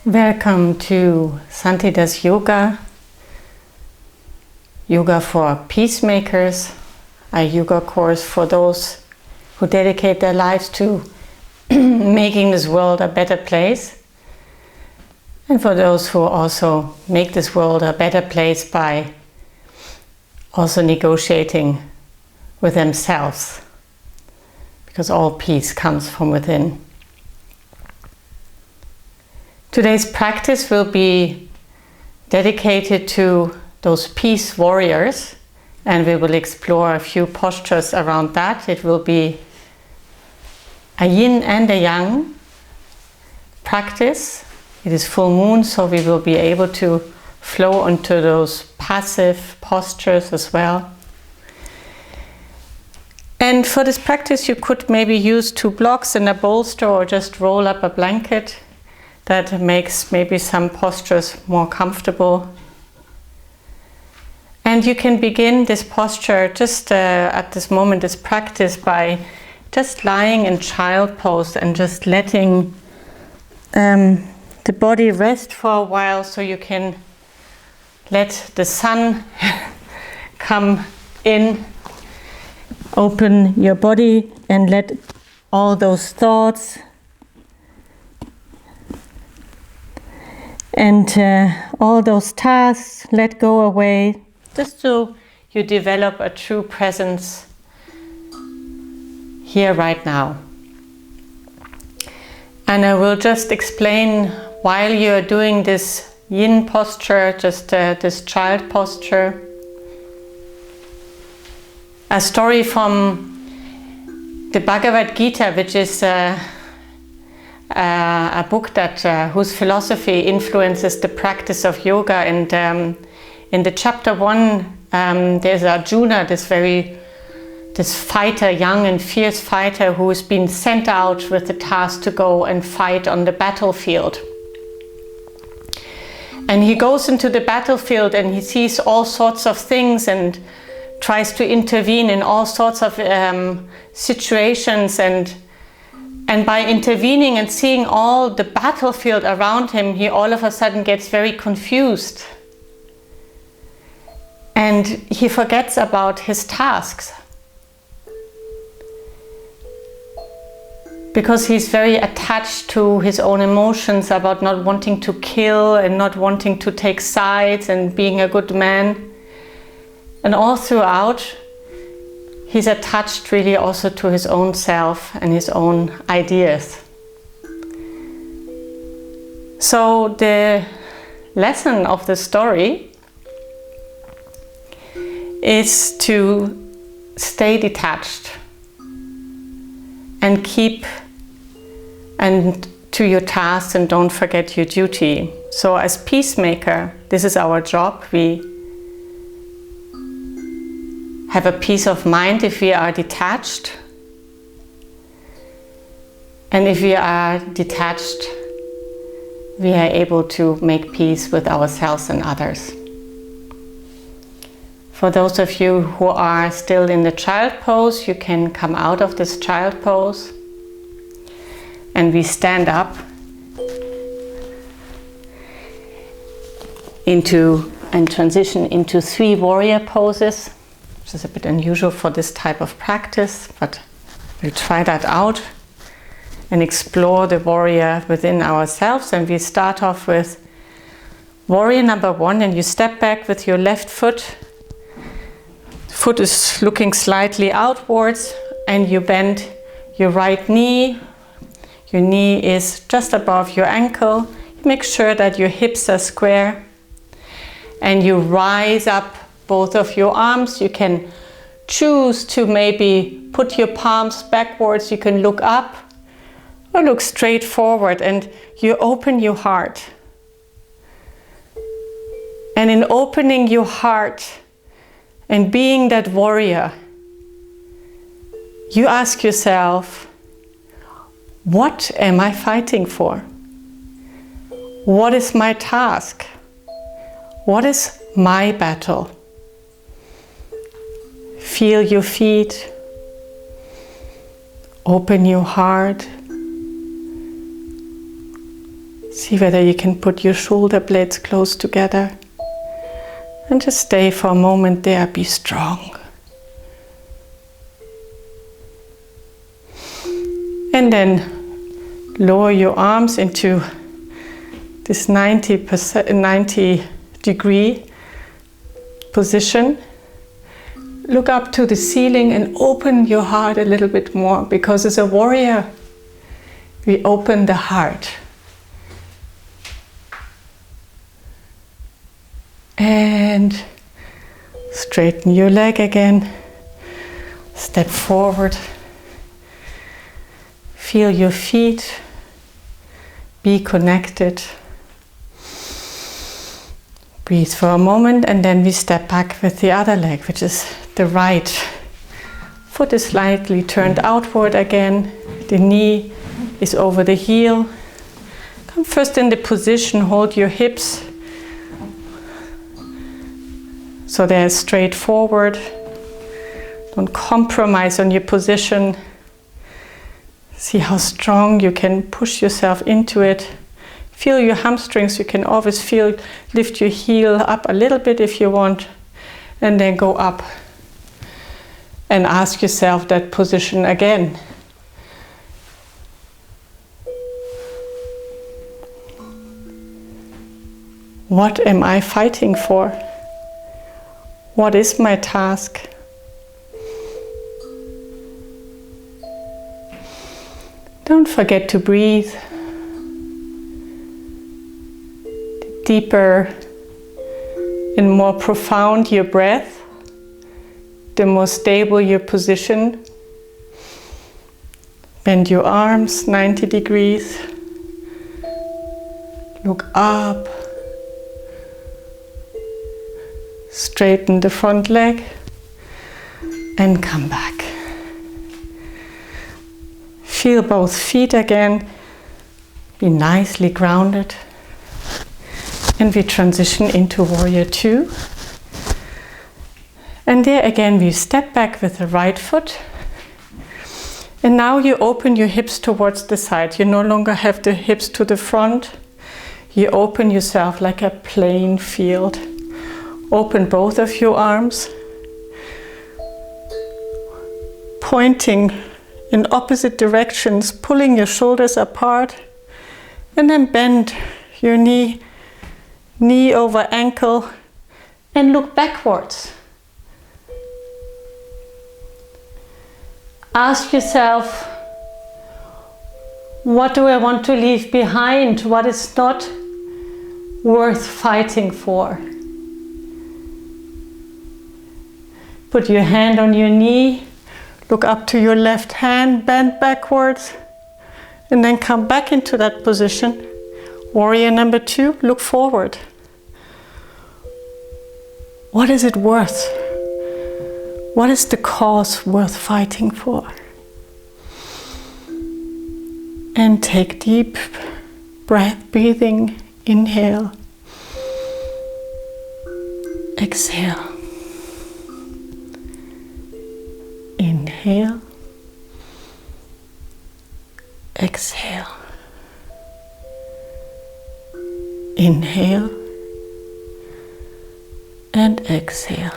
Welcome to Santidas Yoga, Yoga for Peacemakers, a yoga course for those who dedicate their lives to making this world a better place, and for those who also make this world a better place by also negotiating with themselves, because all peace comes from within. Today's practice will be dedicated to those peace warriors, and we will explore a few postures around that. It will be a yin and a yang practice. It is full moon, so we will be able to flow into those passive postures as well. And for this practice you could maybe use 2 blocks and a bolster, or just roll up a blanket. That makes maybe some postures more comfortable. And you can begin this posture just at this moment, this practice, by just lying in child pose and just letting the body rest for a while, so you can let the sun come in, open your body and let all those thoughts and all those tasks let go away, just so you develop a true presence here right now. And I will just explain, while you're doing this yin posture, just this child posture, a story from the Bhagavad Gita, which is a book that whose philosophy influences the practice of yoga. And in the chapter 1, there's Arjuna, this fighter, young and fierce fighter, who has been sent out with the task to go and fight on the battlefield. And he goes into the battlefield and he sees all sorts of things and tries to intervene in all sorts of situations, and by intervening and seeing all the battlefield around him, he all of a sudden gets very confused. And he forgets about his tasks, because he's very attached to his own emotions about not wanting to kill and not wanting to take sides and being a good man. And all throughout, he's attached really also to his own self and his own ideas. So the lesson of the story is to stay detached and keep to your tasks, and don't forget your duty. So as peacemaker, this is our job. We have a peace of mind if we are detached. And if we are detached, we are able to make peace with ourselves and others. For those of you who are still in the child pose, you can come out of this child pose. And we stand up and transition into 3 warrior poses, which is a bit unusual for this type of practice, but we'll try that out and explore the warrior within ourselves. And we start off with warrior number 1, and you step back with your left foot. The foot is looking slightly outwards, and you bend your right knee. Your knee is just above your ankle. Make sure that your hips are square, and you rise up both of your arms. You can choose to maybe put your palms backwards. You can look up or look straight forward, and you open your heart. And in opening your heart and being that warrior, you ask yourself, what am I fighting for? What is my task? What is my battle? Feel your feet. Open your heart. See whether you can put your shoulder blades close together. And just stay for a moment there, be strong. And then lower your arms into this 90 degree position. Look up to the ceiling and open your heart a little bit more, because as a warrior, we open the heart. And straighten your leg again. Step forward. Feel your feet. Be connected. Breathe for a moment, and then we step back with the other leg, which is the right. Foot is slightly turned outward again. The knee is over the heel. Come first in the position, hold your hips so they're straight forward. Don't compromise on your position. See how strong you can push yourself into it. Feel your hamstrings. You can always lift your heel up a little bit if you want, and then go up and ask yourself that position again. What am I fighting for? What is my task? Don't forget to breathe. The deeper and more profound your breath, the more stable your position. Bend your arms 90 degrees. Look up. Straighten the front leg and come back. Feel both feet again. Be nicely grounded. And we transition into Warrior 2. And there again we step back with the right foot. And now you open your hips towards the side. You no longer have the hips to the front. You open yourself like a plain field. Open both of your arms, pointing in opposite directions, pulling your shoulders apart, and then bend your knee over ankle, and look backwards. Ask yourself, what do I want to leave behind? What is not worth fighting for? Put your hand on your knee, look up to your left hand, bend backwards, and then come back into that position. Warrior number 2, look forward. What is it worth? What is the cause worth fighting for? And take deep breathing. Inhale. Exhale. Inhale. Exhale. Inhale. And exhale.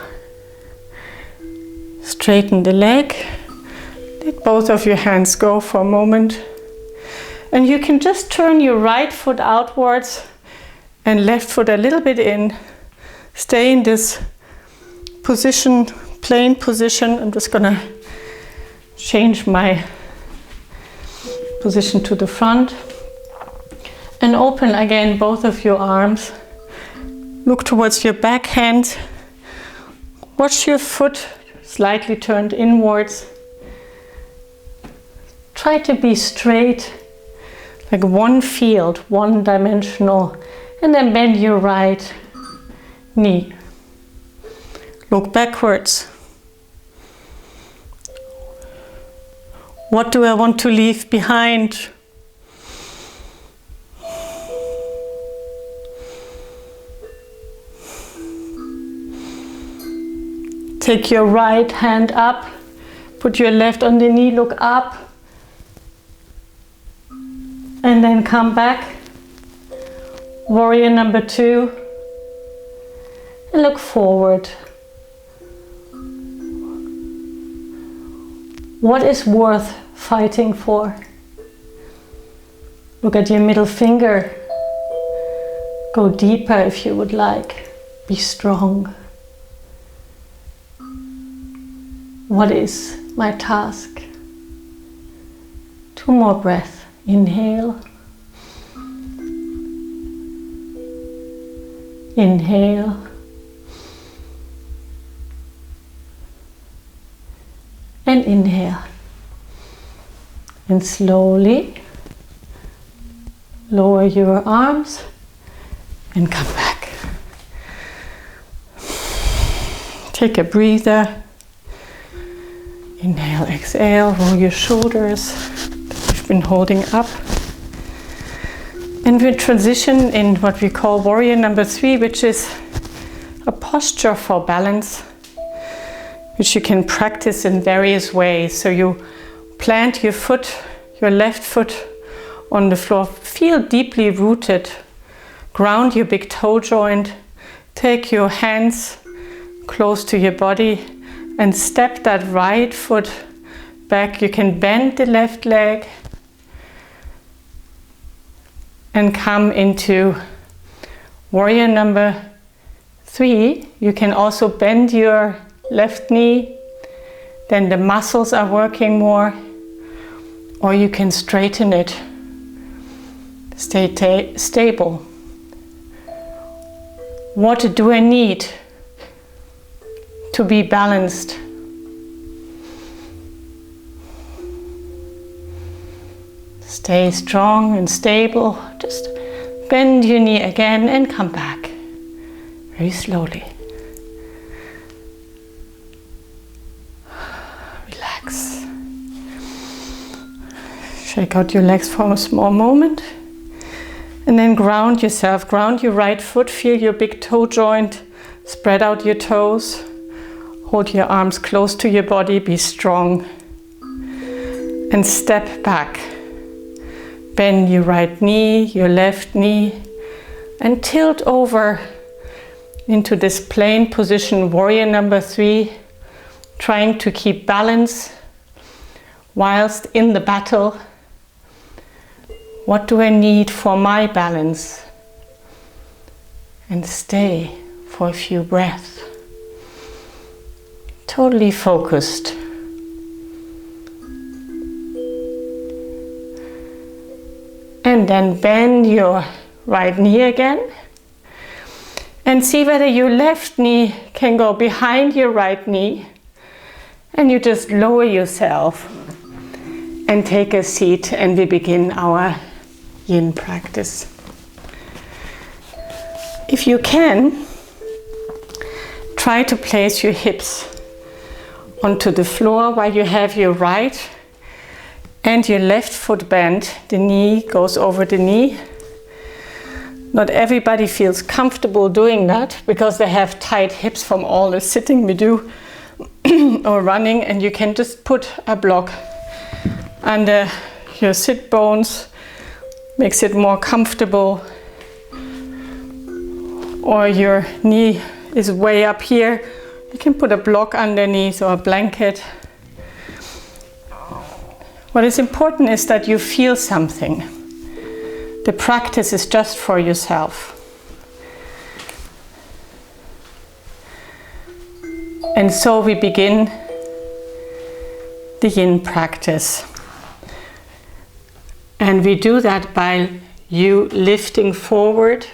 Straighten the leg. Let both of your hands go for a moment. And you can just turn your right foot outwards and left foot a little bit in. Stay in this position, plain position. I'm just gonna change my position to the front. And open again both of your arms. Look towards your back hand. Watch your foot slightly turned inwards. Try to be straight, like one field, one dimensional, and then bend your right knee. Look backwards. What do I want to leave behind? Take your right hand up, put your left on the knee, look up, And then come back. Warrior number 2. And look forward. What is worth fighting for? Look at your middle finger. Go deeper if you would like. Be strong. What is my task? 2 more breaths. Inhale. Inhale. And inhale. And slowly lower your arms and come back. Take a breather. Inhale, exhale, roll your shoulders that you've been holding up. And we transition in what we call warrior number 3, which is a posture for balance, which you can practice in various ways. So you plant your foot, your left foot on the floor. Feel deeply rooted. Ground your big toe joint. Take your hands close to your body and step that right foot back. You can bend the left leg and come into warrior number 3. You can also bend your left knee, then the muscles are working more, or you can straighten it. Stay stable. What do I need to be balanced? Stay strong and stable. Just bend your knee again and come back very slowly. Relax. Shake out your legs for a small moment. And then ground yourself. Ground your right foot. Feel your big toe joint. Spread out your toes. Hold your arms close to your body. Be strong. And step back. Bend your right knee, your left knee, and tilt over into this plane position, warrior number 3, trying to keep balance whilst in the battle. What do I need for my balance? And stay for a few breaths. Totally focused. And then bend your right knee again. And see whether your left knee can go behind your right knee. And you just lower yourself and take a seat, and we begin our yin practice. If you can, try to place your hips onto the floor while you have your right and your left foot bent. The knee goes over the knee. Not everybody feels comfortable doing that because they have tight hips from all the sitting we do or running, and you can just put a block under your sit bones, makes it more comfortable. Or your knee is way up here, you can put a block underneath or a blanket. What is important is that you feel something. The practice is just for yourself. And so we begin the yin practice. And we do that by you lifting forward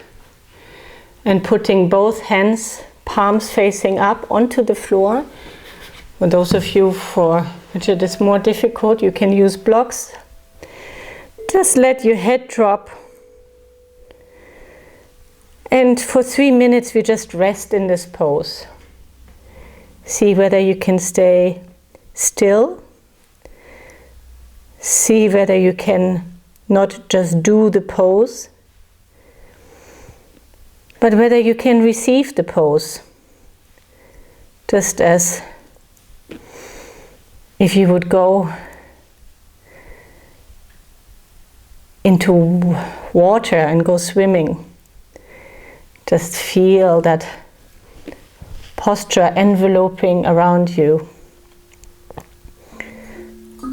and putting both hands, palms facing up onto the floor. For those of you for which it is more difficult, you can use blocks. Just let your head drop. And for 3 minutes, we just rest in this pose. See whether you can stay still. See whether you can not just do the pose, but whether you can receive the pose. Just as if you would go into water and go swimming. Just feel that posture enveloping around you.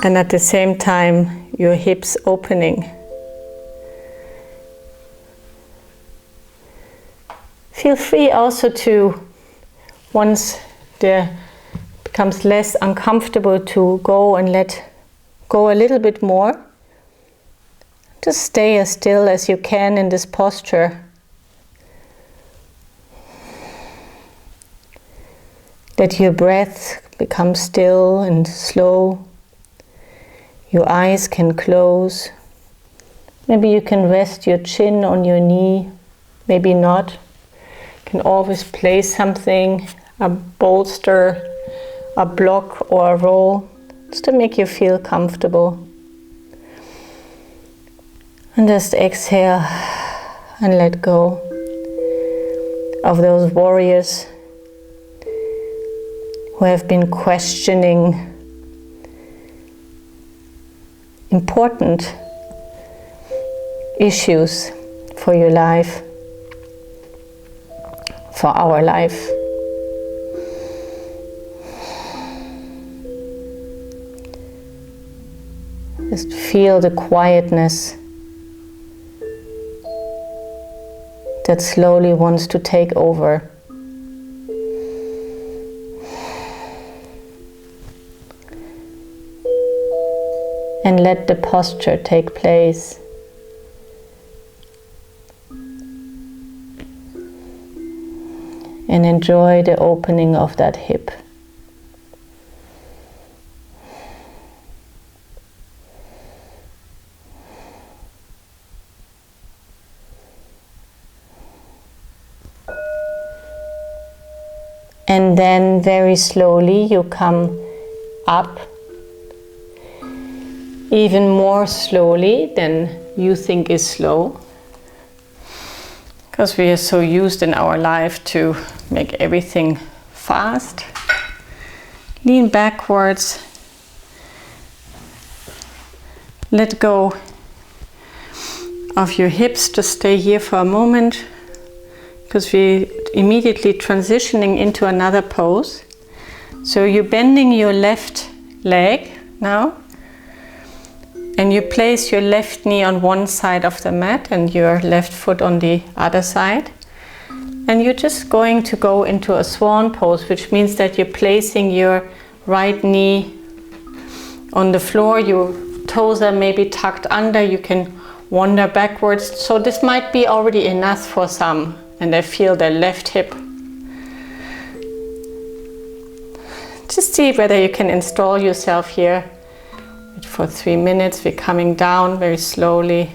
And at the same time, your hips opening. Feel free also to, once there becomes less uncomfortable, to go and let go a little bit more. Just stay as still as you can in this posture. Let your breath become still and slow. Your eyes can close. Maybe you can rest your chin on your knee, maybe not. You can always place something, a bolster, a block or a roll, just to make you feel comfortable. And just exhale and let go of those warriors who have been questioning important issues for your life, for our life. Just feel the quietness that slowly wants to take over. And let the posture take place. And enjoy the opening of that hip. And then very slowly you come up, even more slowly than you think is slow. Because we are so used in our life to make everything fast. Lean backwards. Let go of your hips. Just stay here for a moment, because we're immediately transitioning into another pose. So you're bending your left leg now, and you place your left knee on one side of the mat and your left foot on the other side. And you're just going to go into a swan pose, which means that you're placing your right knee on the floor. Your toes are maybe tucked under. You can wander backwards. So this might be already enough for some. And they feel their left hip. Just see whether you can install yourself here. For 3 minutes, we're coming down very slowly,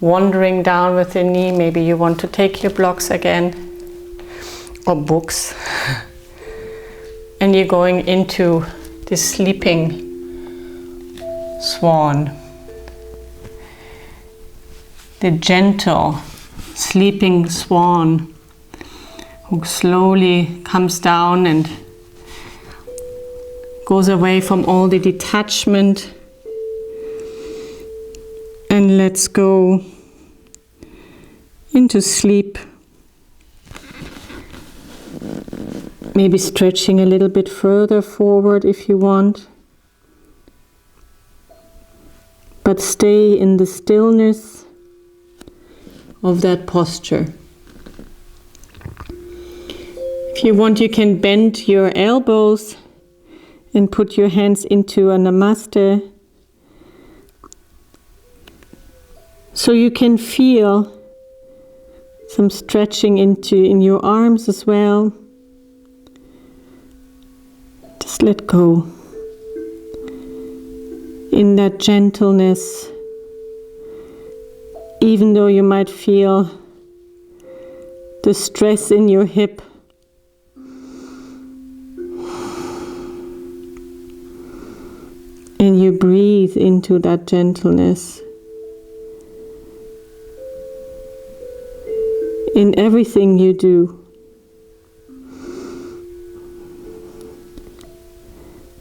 wandering down with the knee. Maybe you want to take your blocks again, or books. And you're going into this sleeping swan. The gentle, sleeping swan who slowly comes down and goes away from all the detachment and lets go into sleep. Maybe stretching a little bit further forward if you want. But stay in the stillness of that posture. If you want, you can bend your elbows and put your hands into a namaste, so you can feel some stretching in your arms as well. Just let go in that gentleness, even though you might feel the stress in your hip. And you breathe into that gentleness in everything you do.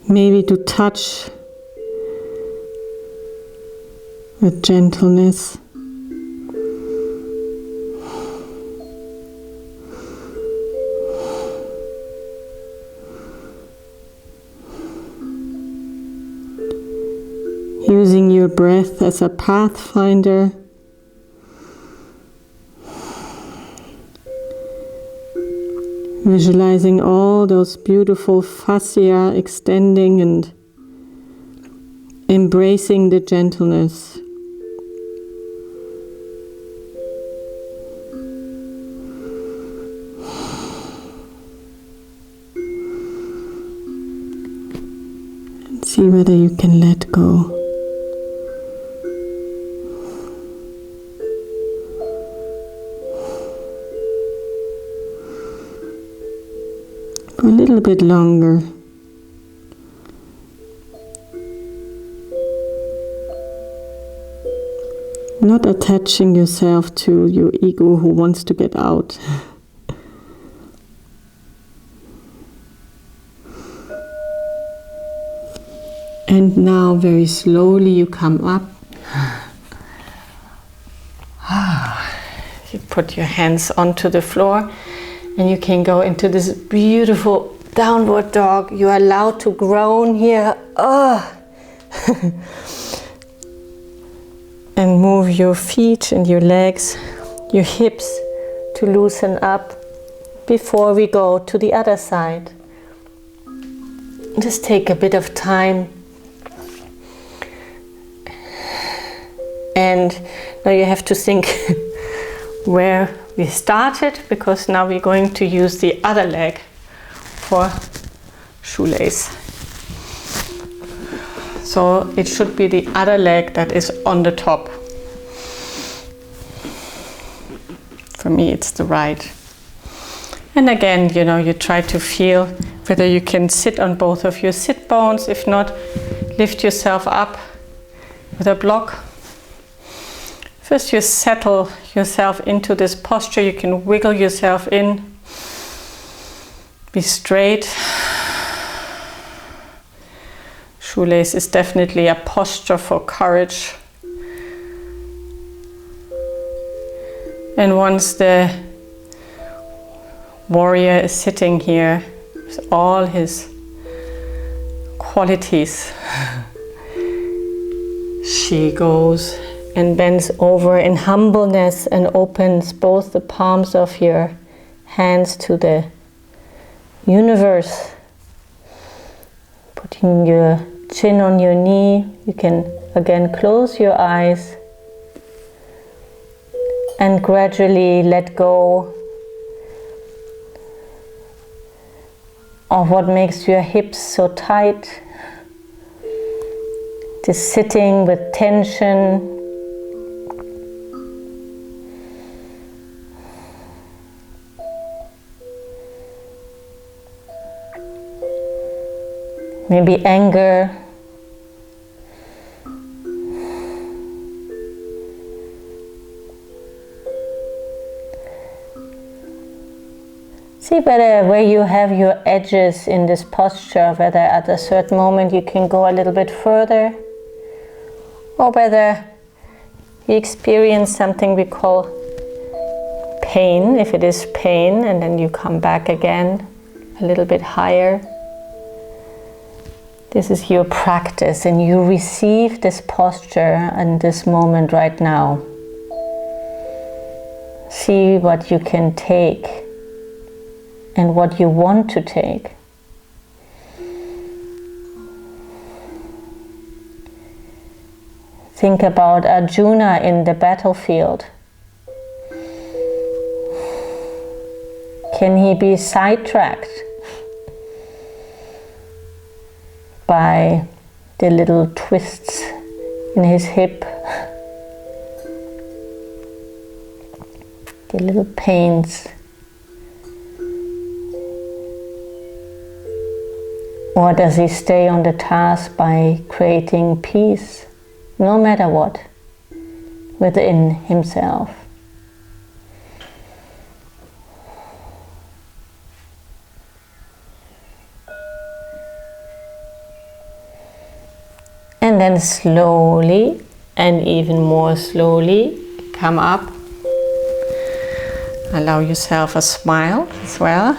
Maybe to touch with gentleness. Using your breath as a pathfinder. Visualizing all those beautiful fascia extending and embracing the gentleness. And see whether you can let go. A little bit longer. Not attaching yourself to your ego who wants to get out. And now very slowly you come up. You put your hands onto the floor. And you can go into this beautiful downward dog. You are allowed to groan here. And move your feet and your legs, your hips to loosen up before we go to the other side. Just take a bit of time. And now you have to think where we started, because now we're going to use the other leg for shoelace. So it should be the other leg that is on the top. For me it's the right. And again, you try to feel whether you can sit on both of your sit bones. If not, lift yourself up with a block. First you settle yourself into this posture. You can wiggle yourself in. Be straight. Shoelace is definitely a posture for courage. And once the warrior is sitting here with all his qualities, she goes and bends over in humbleness and opens both the palms of your hands to the universe. Putting your chin on your knee, you can again close your eyes and gradually let go of what makes your hips so tight. Just sitting with tension. Maybe anger. See where you have your edges in this posture, whether at a certain moment you can go a little bit further, or whether you experience something we call pain, if it is pain, and then you come back again a little bit higher. This is your practice, and you receive this posture and this moment right now. See what you can take and what you want to take. Think about Arjuna in the battlefield. Can he be sidetracked by the little twists in his hip, the little pains? Or does he stay on the task by creating peace, no matter what, within himself? And then slowly And even more slowly, come up. Allow yourself a smile as well.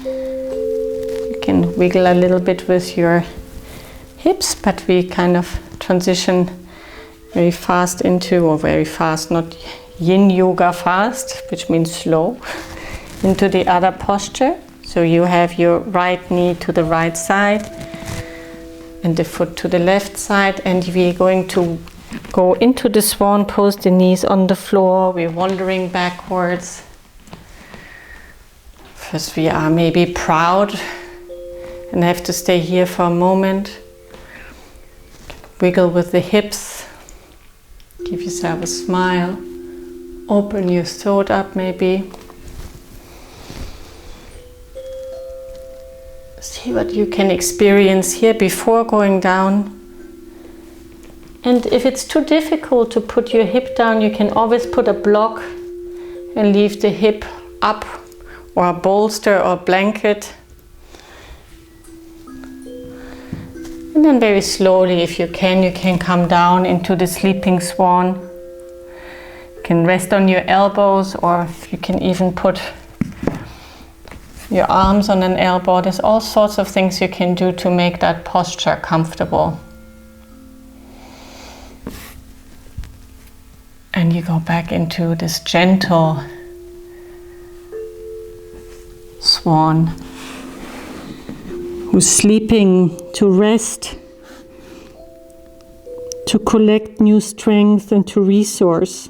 You can wiggle a little bit with your hips, but we kind of transition very fast into, or very fast, not yin yoga fast, which means slow, into the other posture. So you have your right knee to the right side and the foot to the left side, and we're going to go into the swan pose, the knees on the floor. We're wandering backwards. First we are maybe proud and have to stay here for a moment. Wiggle with the hips. Give yourself a smile. Open your throat up maybe. See what you can experience here before going down. And if it's too difficult to put your hip down, you can always put a block and leave the hip up, or a bolster or blanket. And then very slowly, if you can come down into the sleeping swan. You can rest on your elbows, or you can even put your arms on an elbow. There's all sorts of things you can do to make that posture comfortable. And you go back into this gentle swan who's sleeping to rest, to collect new strength and to resource.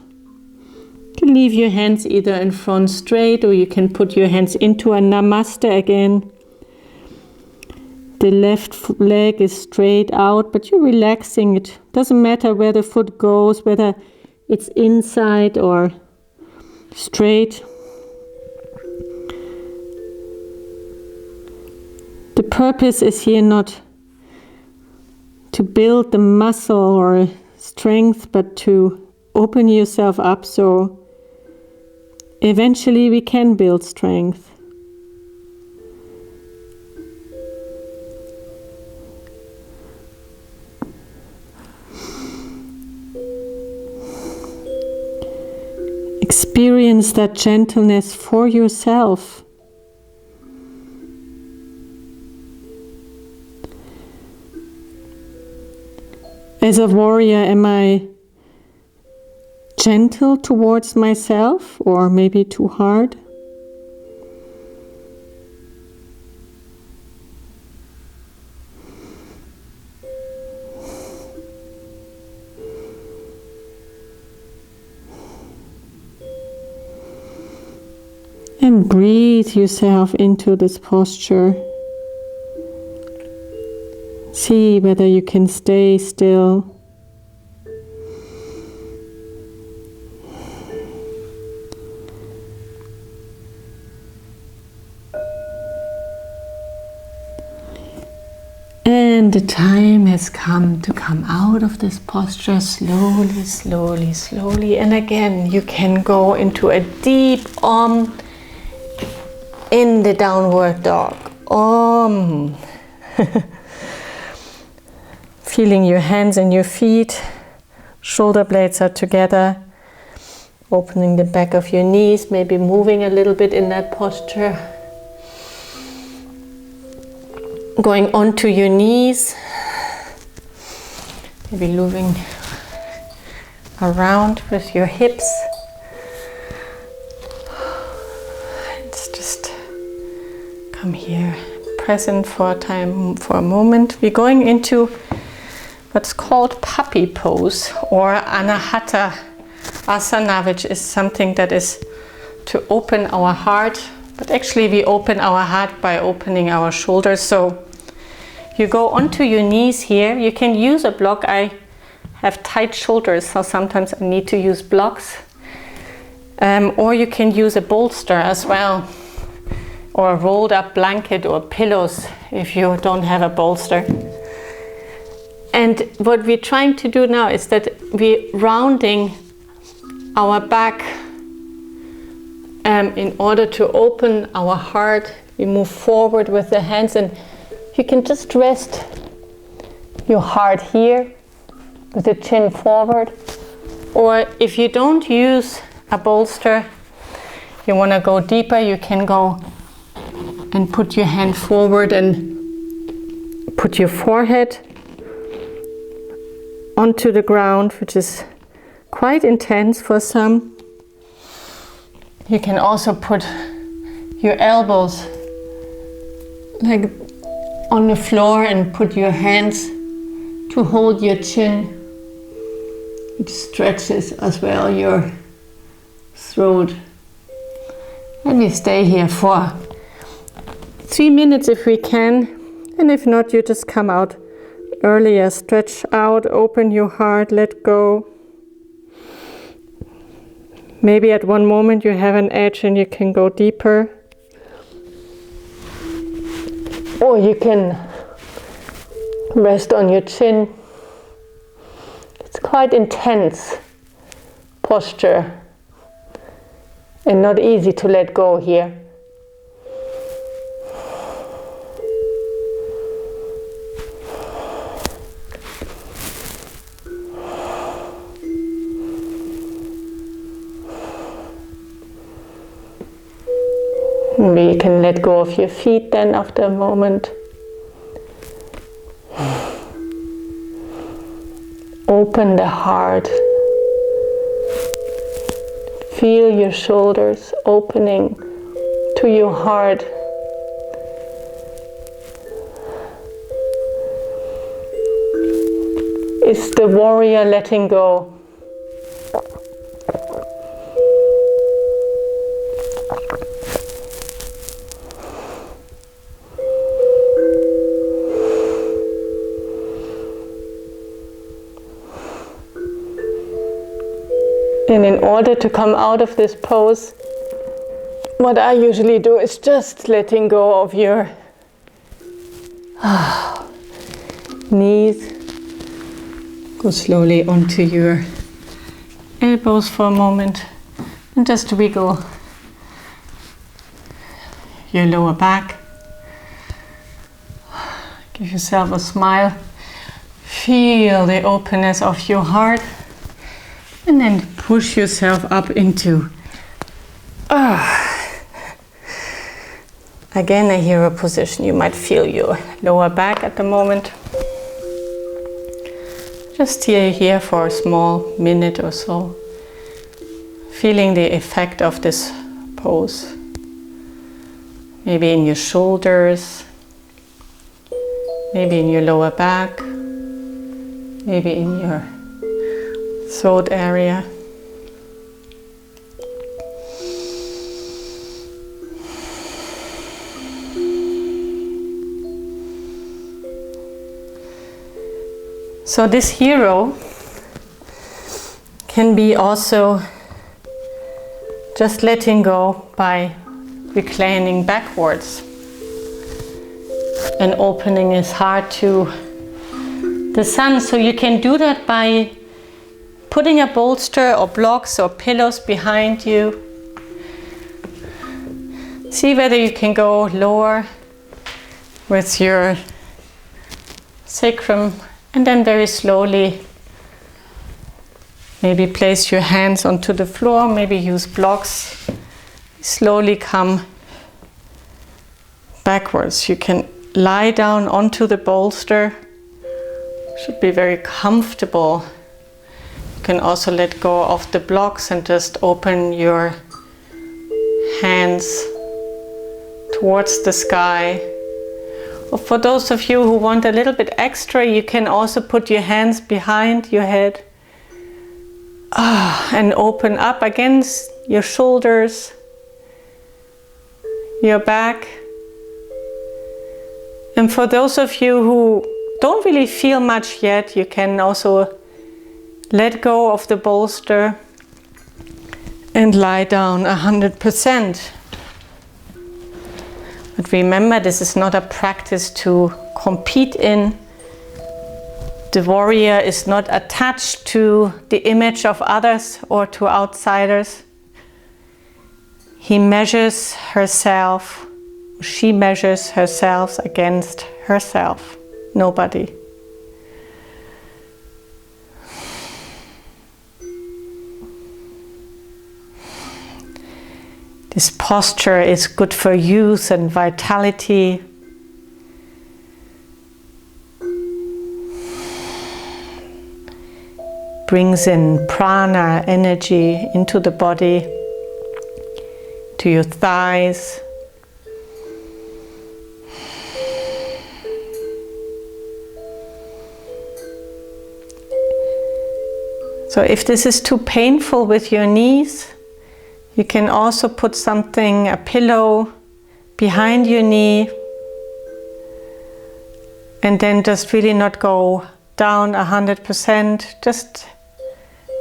You can leave your hands either in front straight, or you can put your hands into a namaste again. The left leg is straight out, but you're relaxing it. Doesn't matter where the foot goes, whether it's inside or straight. The purpose is here not to build the muscle or strength, but to open yourself up so eventually we can build strength. Experience that gentleness for yourself. As a warrior, am I gentle towards myself, or maybe too hard? And breathe yourself into this posture. See whether you can stay still. And the time has come to come out of this posture slowly, slowly, slowly. And again, you can go into a deep Om in the downward dog. Om. Feeling your hands and your feet. Shoulder blades are together. Opening the back of your knees, maybe moving a little bit in that posture. Going onto your knees. Maybe moving around with your hips. It's just come here, present for a time, for a moment. We're going into what's called puppy pose, or anahata asana, which is something that is to open our heart, but actually we open our heart by opening our shoulders. So you go onto your knees here. You can use a block. I have tight shoulders, so sometimes I need to use blocks. Or you can use a bolster as well, or a rolled up blanket or pillows if you don't have a bolster. And what we're trying to do now is that we're rounding our back in order to open our heart. We move forward with the hands, and you can just rest your heart here with the chin forward. Or if you don't use a bolster, you want to go deeper, you can go and put your hand forward and put your forehead onto the ground, which is quite intense for some. You can also put your elbows like on the floor and put your hands to hold your chin. It stretches as well your throat. And we stay here for 3 minutes if we can, and if not, you just come out earlier. Stretch out, open your heart, let go. Maybe at one moment you have an edge and you can go deeper. Or you can rest on your chin. It's quite intense posture and not easy to let go here. Maybe you can let go of your feet then after a moment. Open the heart. Feel your shoulders opening to your heart. Is the warrior letting go? And in order to come out of this pose, what I usually do is just letting go of your knees. Go slowly onto your elbows for a moment and just wiggle your lower back. Give yourself a smile. Feel the openness of your heart. And then push yourself up into again a hero position. You might feel your lower back at the moment. Just stay here for a small minute or so, feeling the effect of this pose. Maybe in your shoulders, maybe in your lower back, maybe in your throat area. So this hero can be also just letting go by reclining backwards and opening his heart to the sun. So you can do that by putting a bolster or blocks or pillows behind you. See whether you can go lower with your sacrum, and then very slowly maybe place your hands onto the floor, maybe use blocks. Slowly come backwards. You can lie down onto the bolster. Should be very comfortable. You can also let go of the blocks and just open your hands towards the sky. Or for those of you who want a little bit extra, you can also put your hands behind your head and open up against your shoulders, your back. And for those of you who don't really feel much yet, you can also let go of the bolster and lie down 100%. But remember, this is not a practice to compete in. The warrior is not attached to the image of others or to outsiders. He measures herself, she measures herself against herself, nobody. This posture is good for youth and vitality. Brings in prana, energy, into the body, to your thighs. So if this is too painful with your knees, you can also put something, a pillow, behind your knee, and then just really not go down 100%. Just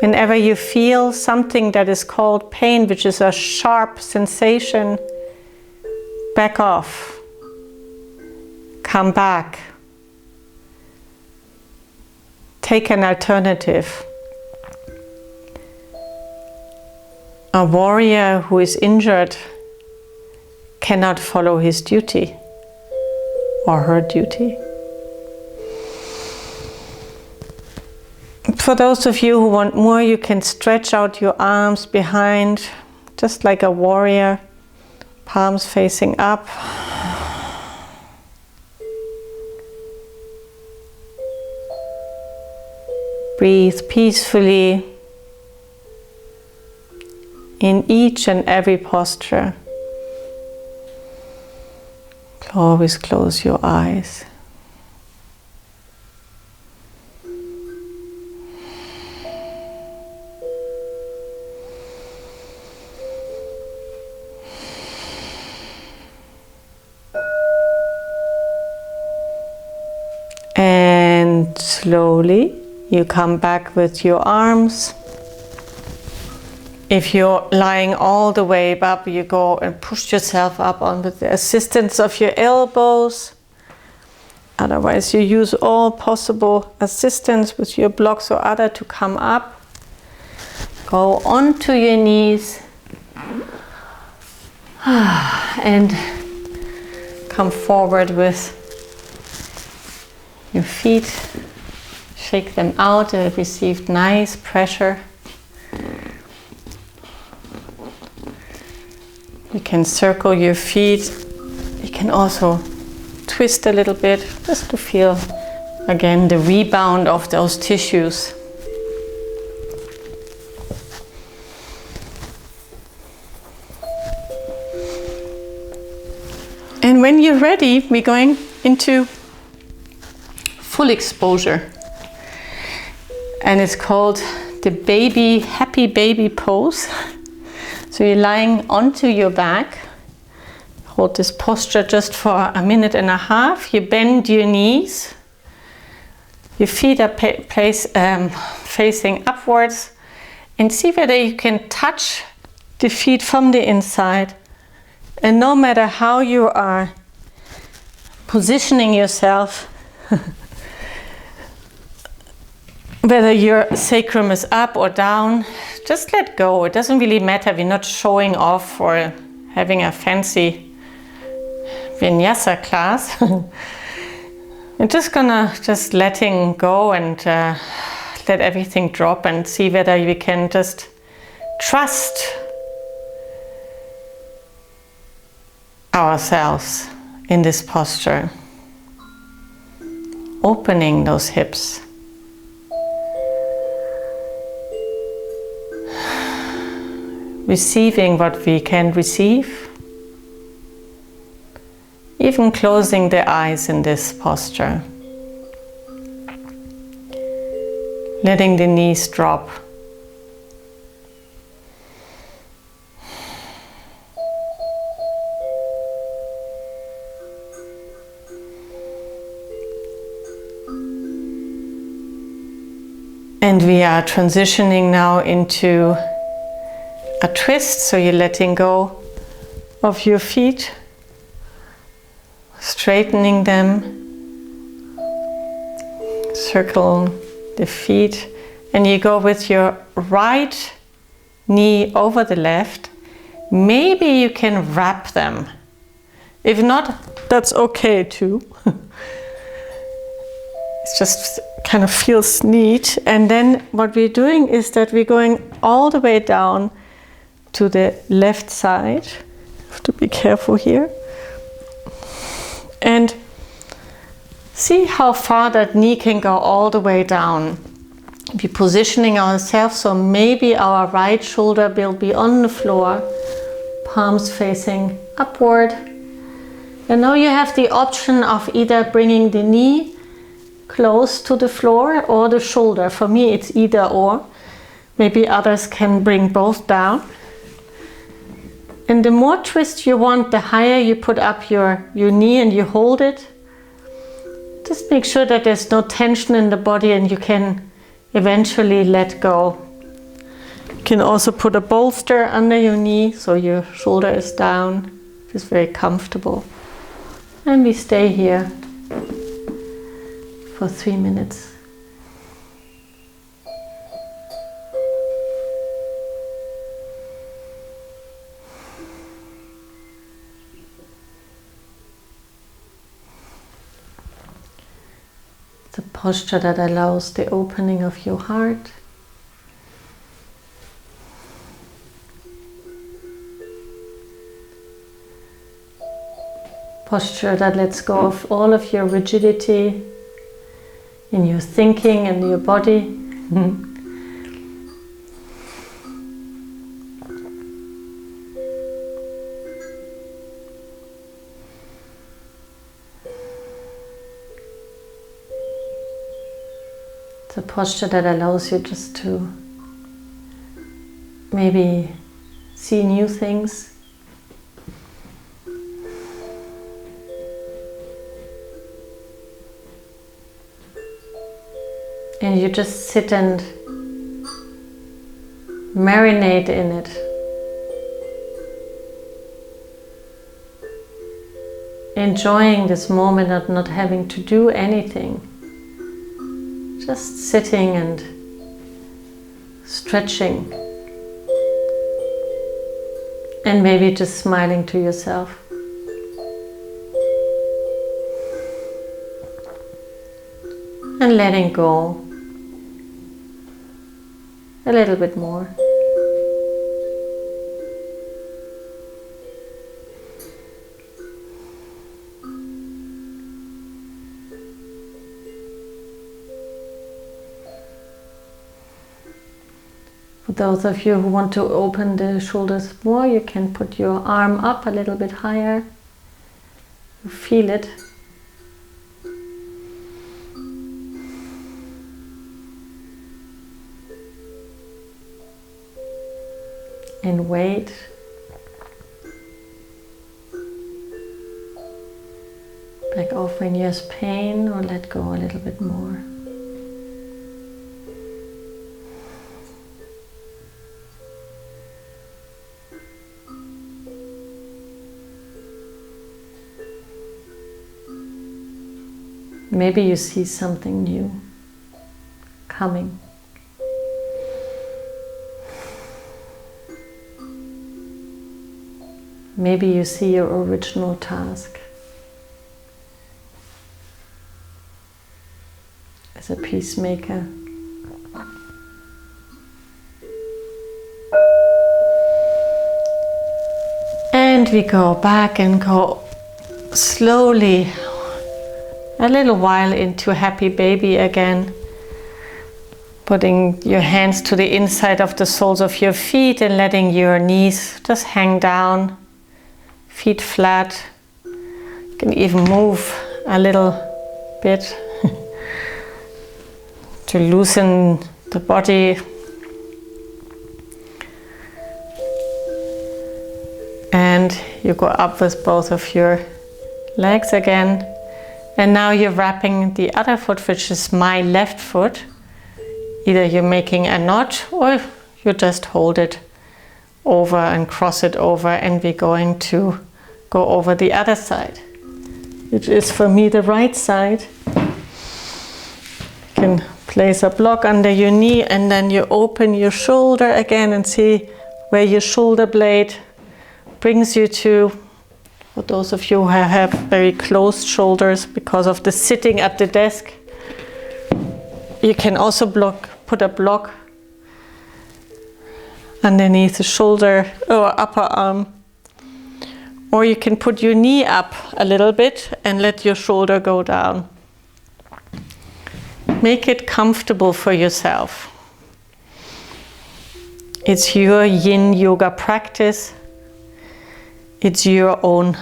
whenever you feel something that is called pain, which is a sharp sensation, back off, come back, take an alternative. A warrior who is injured cannot follow his duty or her duty. For those of you who want more, you can stretch out your arms behind, just like a warrior, palms facing up. Breathe peacefully in each and every posture. Always close your eyes. And slowly you come back with your arms. If you're lying all the way up, you go and push yourself up on with the assistance of your elbows. Otherwise, you use all possible assistance with your blocks or other to come up. Go onto your knees and come forward with your feet. Shake them out. They have received nice pressure. You can circle your feet. You can also twist a little bit just to feel again the rebound of those tissues. And when you're ready, we're going into full exposure. And it's called the happy baby pose. So you're lying onto your back. Hold this posture just for 1.5 minutes. You bend your knees. Your feet are facing upwards. And see whether you can touch the feet from the inside. And no matter how you are positioning yourself, whether your sacrum is up or down, just let go. It doesn't really matter. We're not showing off or having a fancy vinyasa class. We're just gonna letting go and let everything drop and see whether we can just trust ourselves in this posture. Opening those hips. Receiving what we can receive. Even closing the eyes in this posture. Letting the knees drop. And we are transitioning now into a twist, so you're letting go of your feet, straightening them, circle the feet, and you go with your right knee over the left. Maybe you can wrap them. If not, that's okay too. It just kind of feels neat. And then what we're doing is that we're going all the way down to the left side. Have to be careful here. And see how far that knee can go all the way down. Be positioning ourselves so maybe our right shoulder will be on the floor, palms facing upward. And now you have the option of either bringing the knee close to the floor or the shoulder. For me it's either or. Maybe others can bring both down. And the more twist you want, the higher you put up your knee and you hold it. Just make sure that there's no tension in the body and you can eventually let go. You can also put a bolster under your knee so your shoulder is down. It's very comfortable. And we stay here for 3 minutes. The posture that allows the opening of your heart. Posture that lets go of all of your rigidity in your thinking and your body. It's a posture that allows you just to maybe see new things. And you just sit and marinate in it. Enjoying this moment of not having to do anything. Just sitting and stretching. And maybe just smiling to yourself. And letting go a little bit more. For those of you who want to open the shoulders more, you can put your arm up a little bit higher. You feel it. And wait. Back off when there's pain, or let go a little bit more. Maybe you see something new coming. Maybe you see your original task as a peacemaker. And we go back and go slowly a little while into happy baby again. Putting your hands to the inside of the soles of your feet and letting your knees just hang down. Feet flat. You can even move a little bit to loosen the body. And you go up with both of your legs again. And now you're wrapping the other foot, which is my left foot. Either you're making a knot or you just hold it over and cross it over, and we're going to go over the other side, which is for me the right side. You can place a block under your knee and then you open your shoulder again and see where your shoulder blade brings you to. For those of you who have very closed shoulders because of the sitting at the desk, you can also put a block underneath the shoulder or upper arm, Or you can put your knee up a little bit and let your shoulder go down. Make it comfortable for yourself. It's your yin yoga practice. It's your own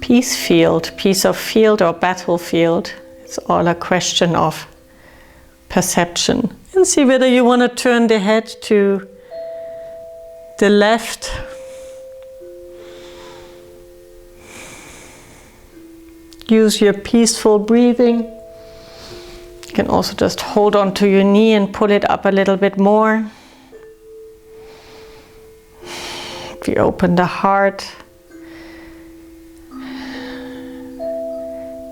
peace of field or battlefield. It's all a question of perception. And see whether you want to turn the head to the left. Use your peaceful breathing. You can also just hold on to your knee and pull it up a little bit more. If you open the heart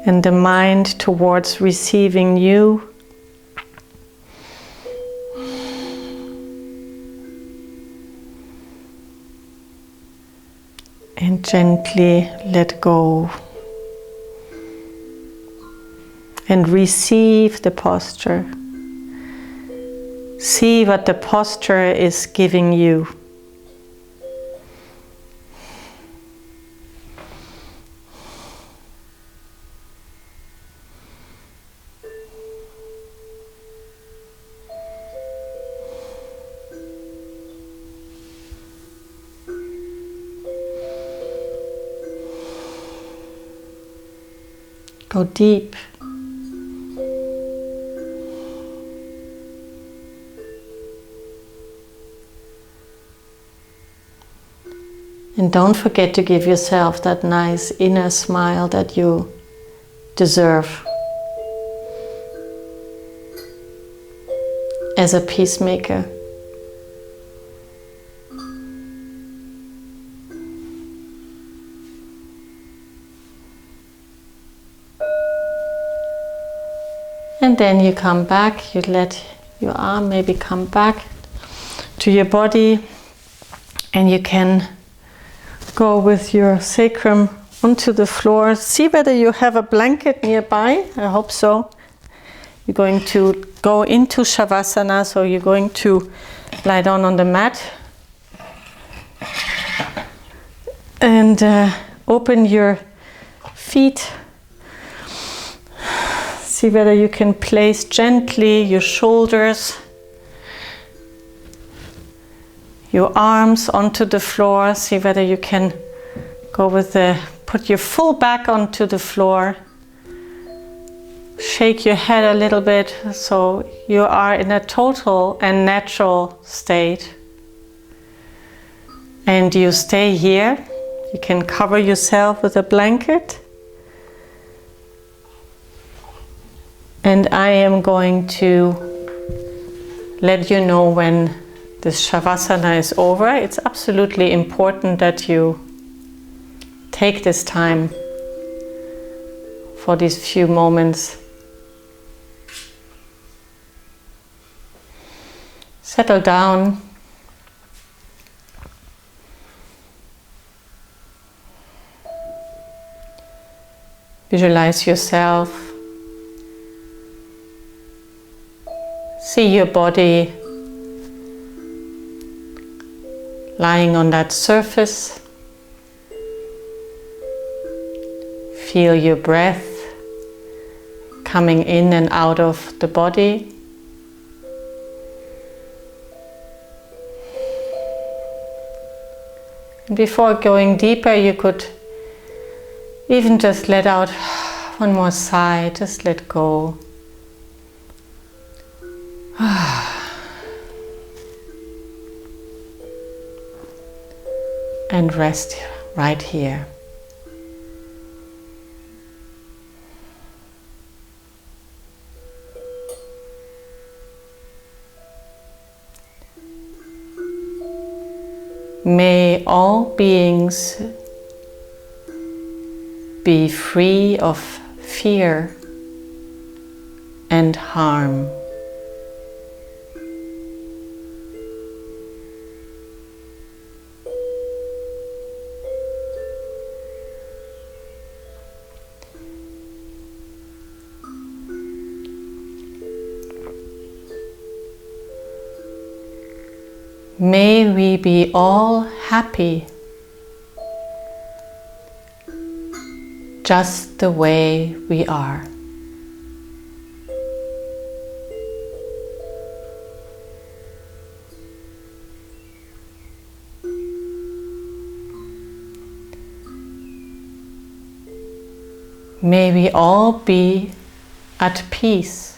and the mind towards receiving you. And gently let go. And receive the posture. See what the posture is giving you. Go deep. And don't forget to give yourself that nice inner smile that you deserve as a peacemaker. And then you come back, you let your arm maybe come back to your body, and you can go with your sacrum onto the floor. See whether you have a blanket nearby. I hope so. You're going to go into Savasana, so you're going to lie down on the mat and open your feet. See whether you can place gently your shoulders, your arms onto the floor. See whether you can go with put your full back onto the floor. Shake your head a little bit so you are in a total and natural state. And you stay here. You can cover yourself with a blanket. And I am going to let you know when this Shavasana is over. It's absolutely important that you take this time for these few moments. Settle down. Visualize yourself. See your body lying on that surface. Feel your breath coming in and out of the body. And before going deeper, you could even just let out one more sigh, just let go. And rest right here. May all beings be free of fear and harm. May we be all happy just the way we are. May we all be at peace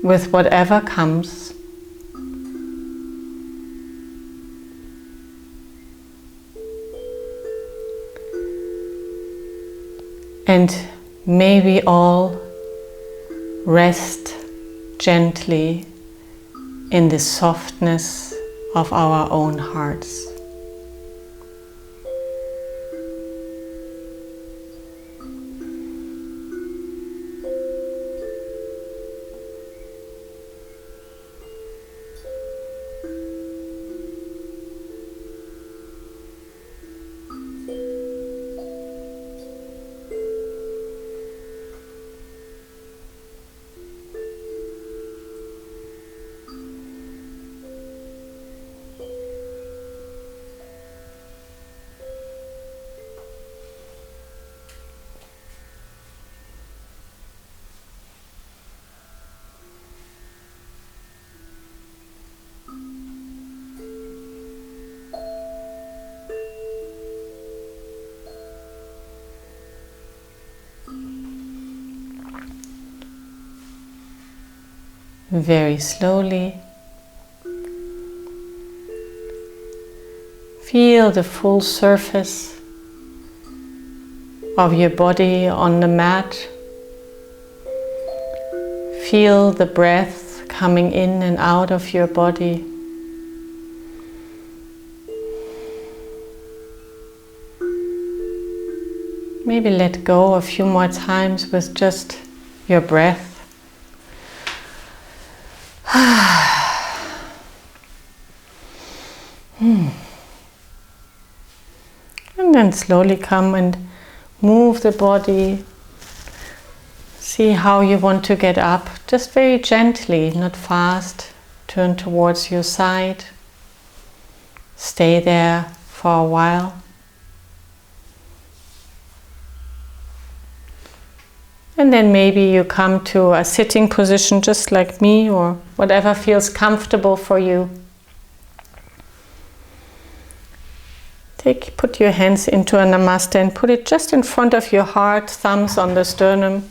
with whatever comes. And may we all rest gently in the softness of our own hearts. Very slowly, feel the full surface of your body on the mat. Feel the breath coming in and out of your body. Maybe let go a few more times with just your breath. And then slowly come and move the body. See how you want to get up. Just very gently, not fast. Turn towards your side. Stay there for a while. And then maybe you come to a sitting position just like me, or whatever feels comfortable for you. Put your hands into a namaste and put it just in front of your heart, thumbs on the sternum.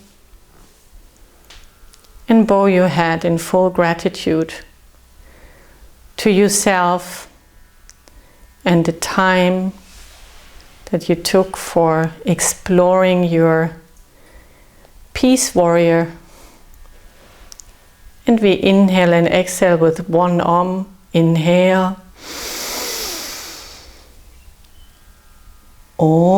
And bow your head in full gratitude to yourself and the time that you took for exploring your peace warrior. And we inhale and exhale with one Om. Inhale. Om.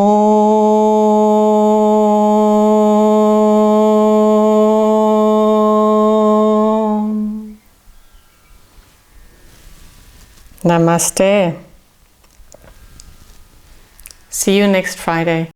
Namaste. See you next Friday.